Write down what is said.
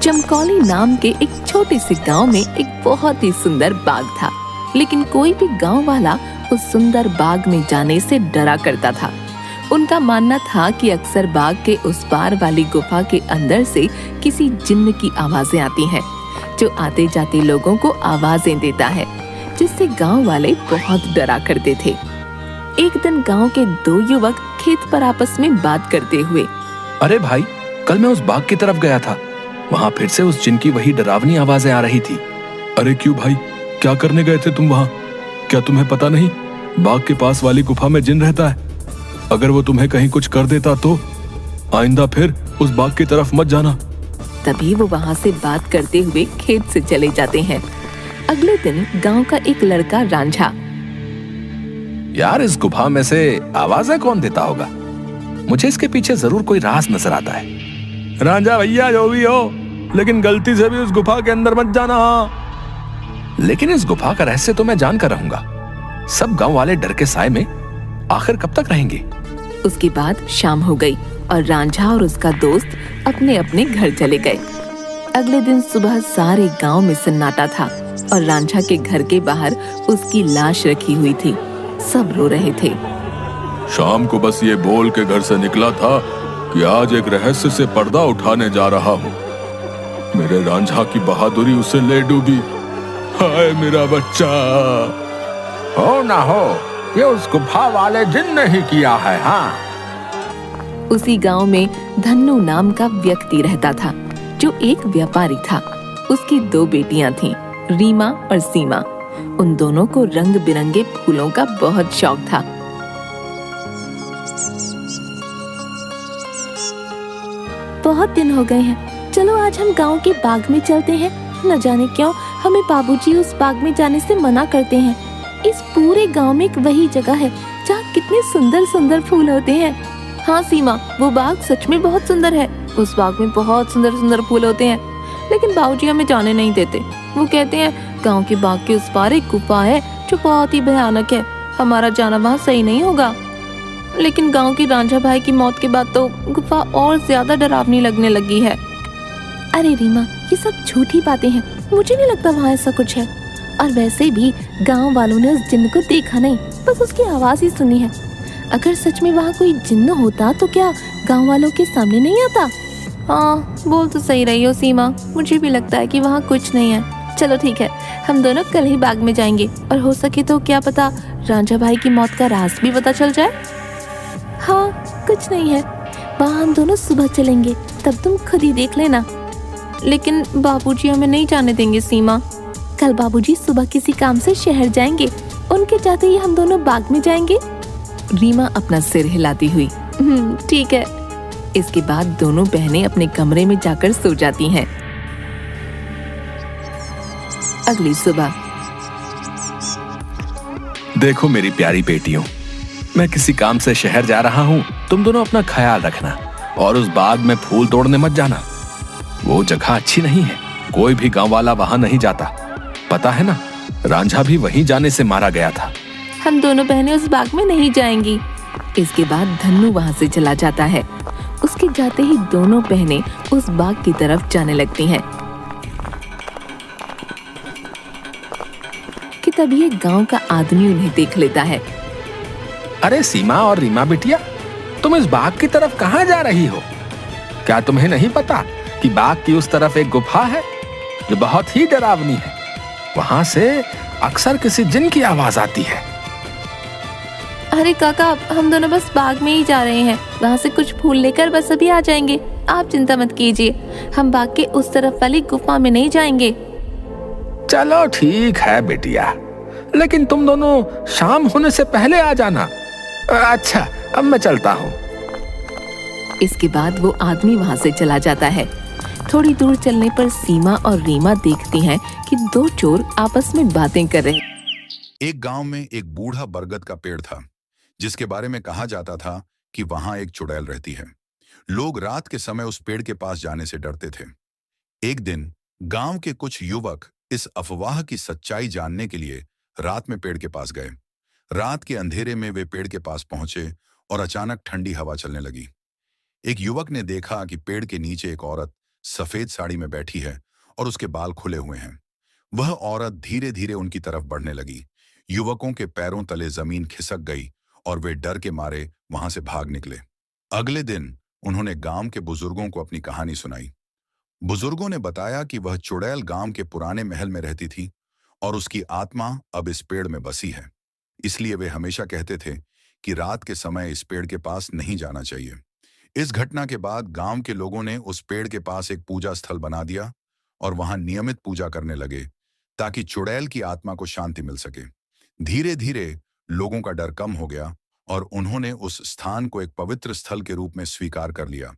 चमकौली नाम के एक छोटे से गांव में एक बहुत ही सुंदर बाग था, लेकिन कोई भी गांव वाला उस सुंदर बाग में जाने से डरा करता था। उनका मानना था कि अक्सर बाग के उस पार वाली गुफा के अंदर से किसी जिन्न की आवाजें आती हैं, जो आते जाते लोगों को आवाजें देता है, जिससे गांव वाले बहुत डरा करते थे। एक दिन गांव के दो युवक खेत पर आपस में बात करते हुए, अरे भाई, कल मैं उस बाग की तरफ गया था। वहाँ फिर से उस जिन की वही डरावनी आवाजें आ रही थी। अरे क्यों भाई, क्या करने गए थे तुम वहाँ? क्या तुम्हें पता नहीं बाग के पास वाली गुफा में जिन रहता है? अगर वो तुम्हें कहीं कुछ कर देता तो आइंदा फिर उस बाग की तरफ मत जाना। तभी वो वहाँ से बात करते हुए खेत से चले जाते हैं। अगले दिन गांव का एक लड़का रांझा, यार, इस गुफा में से आवाजें कौन देता होगा? मुझे इसके पीछे जरूर कोई राज नजर आता है। रांझा भैया, जो भी हो, लेकिन गलती से भी उस गुफा के अंदर मत जाना। लेकिन इस गुफा का रहस्य तो मैं जान कर रहूंगा। सब गांव वाले डर के साए में आखिर कब तक रहेंगे? उसके बाद शाम हो गई और रांझा और उसका दोस्त अपने अपने घर चले गए। अगले दिन सुबह सारे गांव में सन्नाटा था और रांझा के घर के बाहर उसकी लाश रखी हुई थी। सब रो रहे थे। शाम को बस ये बोल के घर से निकला था कि आज एक रहस्य से पर्दा उठाने जा रहा हूँ। मेरे रांझा की बहादुरी उसे ले डूबी। हाय मेरा बच्चा। हो ना हो, ये उस गुफा वाले जिन ने ही किया है। हाँ, उसी गांव में धन्नू नाम का व्यक्ति रहता था, जो एक व्यापारी था। उसकी दो बेटियां थीं, रीमा और सीमा। उन दोनों को रंग बिरंगे फूलों का बहुत शौक था। बहुत दिन हो गए हैं, चलो आज हम गांव के बाग में चलते हैं। न जाने क्यों हमें बाबूजी उस बाग में जाने से मना करते हैं। इस पूरे गांव में एक वही जगह है जहाँ कितने सुंदर सुंदर फूल होते हैं। हाँ सीमा, वो बाग सच में बहुत सुंदर है। उस बाग में बहुत सुंदर सुंदर फूल होते हैं, लेकिन बाबूजी हमें जाने नहीं देते। वो कहते हैं गांव के बाग के उस पार एक गुफा है जो बहुत ही भयानक है, हमारा जाना वहाँ सही नहीं होगा। लेकिन गांव के रांझा भाई की मौत के बाद तो गुफा और ज्यादा डरावनी लगने लगी है। अरे रीमा, ये सब झूठी बातें हैं, मुझे नहीं लगता वहाँ ऐसा कुछ है। और वैसे भी गांव वालों ने उस जिन्न को देखा नहीं, बस उसकी आवाज ही सुनी है। अगर सच में वहाँ कोई जिन्न होता तो क्या गांव वालों के सामने नहीं आता? हाँ, बोल तो सही रही हो सीमा, मुझे भी लगता है कि वहाँ कुछ नहीं है। चलो ठीक है, हम दोनों कल ही बाग में जाएंगे और हो सके तो क्या पता रांझा भाई की मौत का राज भी पता चल जाए। हाँ, कुछ नहीं है, वहाँ हम दोनों सुबह चलेंगे, तब तुम खुद ही देख लेना। लेकिन बाबूजी हमें नहीं जाने देंगे सीमा। कल बाबूजी सुबह किसी काम से शहर जाएंगे, उनके जाते ही हम दोनों बाग में जाएंगे। रीमा अपना सिर हिलाती हुई ठीक है। इसके बाद दोनों बहनें अपने कमरे में जाकर सो जाती हैं। अगली सुबह, देखो मेरी प्यारी बेटियों, मैं किसी काम से शहर जा रहा हूँ। तुम दोनों अपना ख्याल रखना और उस बाग में फूल तोड़ने मत जाना। वो जगह अच्छी नहीं है, कोई भी गांव वाला वहां नहीं जाता। पता है ना, रांझा भी वहीं जाने से मारा गया था। हम दोनों बहनें उस बाग में नहीं जाएंगी। इसके बाद धन्नू वहां से चला जाता है। उसके जाते ही दोनों बहनें उस बाग की तरफ जाने लगती हैं कि तभी एक गांव का आदमी उन्हें देख लेता है। अरे सीमा और रीमा बिटिया, तुम इस बाग की तरफ कहाँ जा रही हो? क्या तुम्हें नहीं पता कि बाग की उस तरफ एक गुफा है जो बहुत ही डरावनी है? वहां से अक्सर किसी जिन की आवाज आती है। अरे काका, हम दोनों बस बाग में ही जा रहे हैं, वहाँ से कुछ फूल लेकर बस अभी आ जाएंगे। आप चिंता मत कीजिए, हम बाग के उस तरफ वाली गुफा में नहीं जाएंगे। चलो ठीक है बेटिया, लेकिन तुम दोनों शाम होने से पहले आ जाना। अच्छा, अब मैं चलता हूँ। इसके बाद वो आदमी वहाँ से चला जाता है। थोड़ी दूर चलने पर सीमा और रीमा देखती हैं कि दो चोर आपस में बातें कर रहे हैं। एक गांव में एक बूढ़ा बरगद का पेड़ था, जिसके बारे में कहा जाता था कि वहां एक चुड़ैल रहती है। लोग रात के समय उस पेड़ के पास जाने से डरते थे। एक दिन गांव के कुछ युवक इस अफवाह की सच्चाई जानने के लिए रात में पेड़ के पास गए। रात के अंधेरे में वे पेड़ के पास पहुंचे और अचानक ठंडी हवा चलने लगी। एक युवक ने देखा कि पेड़ के नीचे एक औरत सफेद साड़ी में बैठी है और उसके बाल खुले हुए हैं। वह औरत धीरे धीरे उनकी तरफ बढ़ने लगी। युवकों के पैरों तले जमीन खिसक गई और वे डर के मारे वहां से भाग निकले। अगले दिन उन्होंने गांव के बुजुर्गों को अपनी कहानी सुनाई। बुजुर्गों ने बताया कि वह चुड़ैल गांव के पुराने महल में रहती थी और उसकी आत्मा अब इस पेड़ में बसी है। इसलिए वे हमेशा कहते थे कि रात के समय इस पेड़ के पास नहीं जाना चाहिए। इस घटना के बाद गांव के लोगों ने उस पेड़ के पास एक पूजा स्थल बना दिया और वहां नियमित पूजा करने लगे ताकि चुड़ैल की आत्मा को शांति मिल सके। धीरे धीरे लोगों का डर कम हो गया और उन्होंने उस स्थान को एक पवित्र स्थल के रूप में स्वीकार कर लिया।